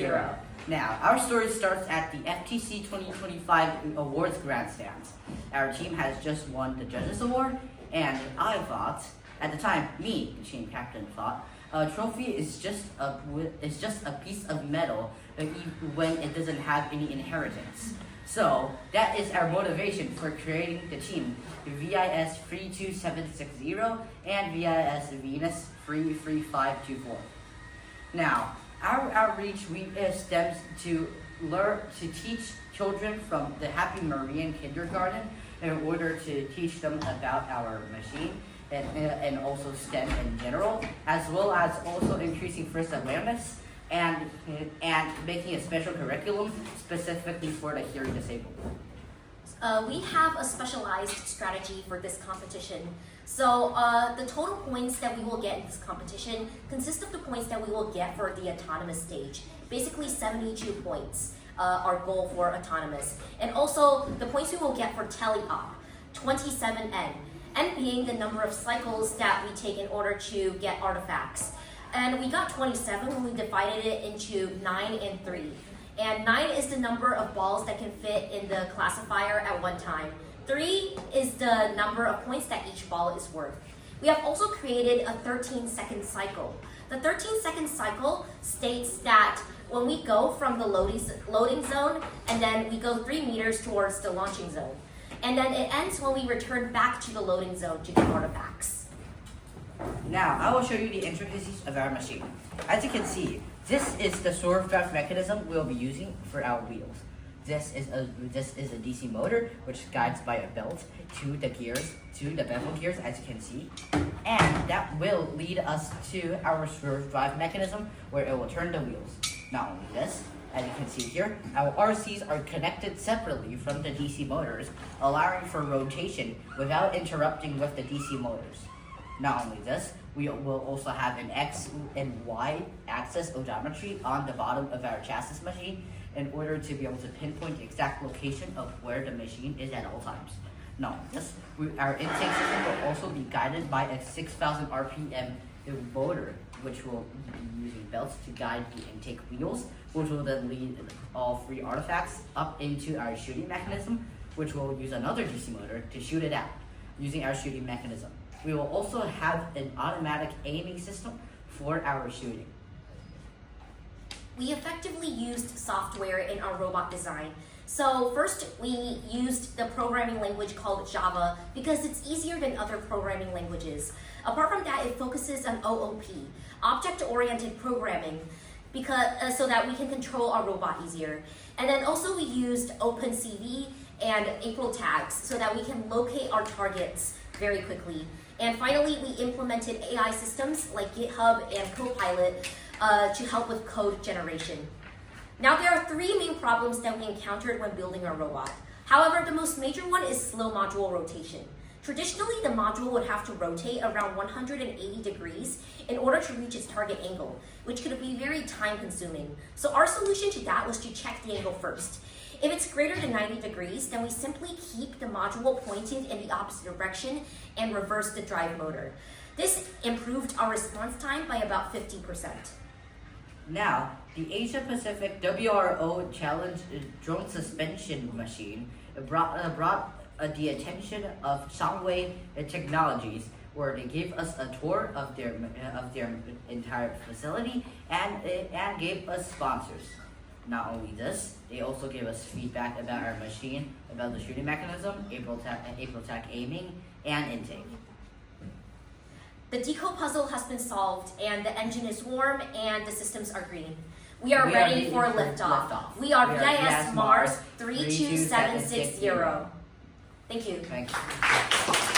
0. Now, our story starts at the FTC 2025 Awards Grandstands. Our team has just won the Judges Award, and I thought, at the time, me, the team captain, thought, a trophy is just a piece of metal when it doesn't have any inheritance. So, that is our motivation for creating the team, VIS 32760 and VIS Venus 33524. Now, our outreach stems to teach children from the Happy Marian Kindergarten in order to teach them about our machine and also STEM in general, as well as also increasing first awareness and making a special curriculum specifically for the hearing disabled. We have a specialized strategy for this competition. So the total points that we will get in this competition consist of the points that we will get for the autonomous stage. Basically 72 points, our goal for autonomous. And also the points we will get for tele-op, 27N. N being the number of cycles that we take in order to get artifacts. And we got 27 when we divided it into 9 and 3. And 9 is the number of balls that can fit in the classifier at one time. 3 is the number of points that each ball is worth. We have also created a 13-second cycle. The 13-second cycle states that when we go from the loading zone, and then we go 3 meters towards the launching zone. And then it ends when we return back to the loading zone to get artifacts. Now, I will show you the intricacies of our machine. As you can see, this is the sword drive mechanism we'll be using for our wheels. This is a DC motor which guides by a belt to the gears, to the bevel gears, as you can see. And that will lead us to our sword drive mechanism where it will turn the wheels. Not only this, as you can see here, our RCs are connected separately from the DC motors, allowing for rotation without interrupting with the DC motors. Not only this, we will also have an X and Y axis odometry on the bottom of our chassis machine in order to be able to pinpoint the exact location of where the machine is at all times. Not only this, our intake system will also be guided by a 6,000 RPM motor, which will be using belts to guide the intake wheels, which will then lead all 3 artifacts up into our shooting mechanism, which will use another DC motor to shoot it out using our shooting mechanism. We will also have an automatic aiming system for our shooting. We effectively used software in our robot design. So first, we used the programming language called Java because it's easier than other programming languages. Apart from that, it focuses on OOP, object-oriented programming, so that we can control our robot easier. And then also we used OpenCV and April tags so that we can locate our targets very quickly. And finally, we implemented AI systems like GitHub and Copilot to help with code generation. Now, there are 3 main problems that we encountered when building our robot. However, the most major one is slow module rotation. Traditionally, the module would have to rotate around 180 degrees in order to reach its target angle, which could be very time-consuming. So our solution to that was to check the angle first. If it's greater than 90 degrees, then we simply keep the module pointed in the opposite direction and reverse the drive motor. This improved our response time by about 50%. Now, the Asia Pacific WRO Challenge drone suspension machine brought the attention of Shangwei Technologies, where they gave us a tour of their entire facility and gave us sponsors. Not only this, they also gave us feedback about our machine, about the shooting mechanism, April Tech aiming, and intake. The deco puzzle has been solved, and the engine is warm, and the systems are green. We are ready for liftoff. We are VIS Mars 32760. Thank you. Thank you.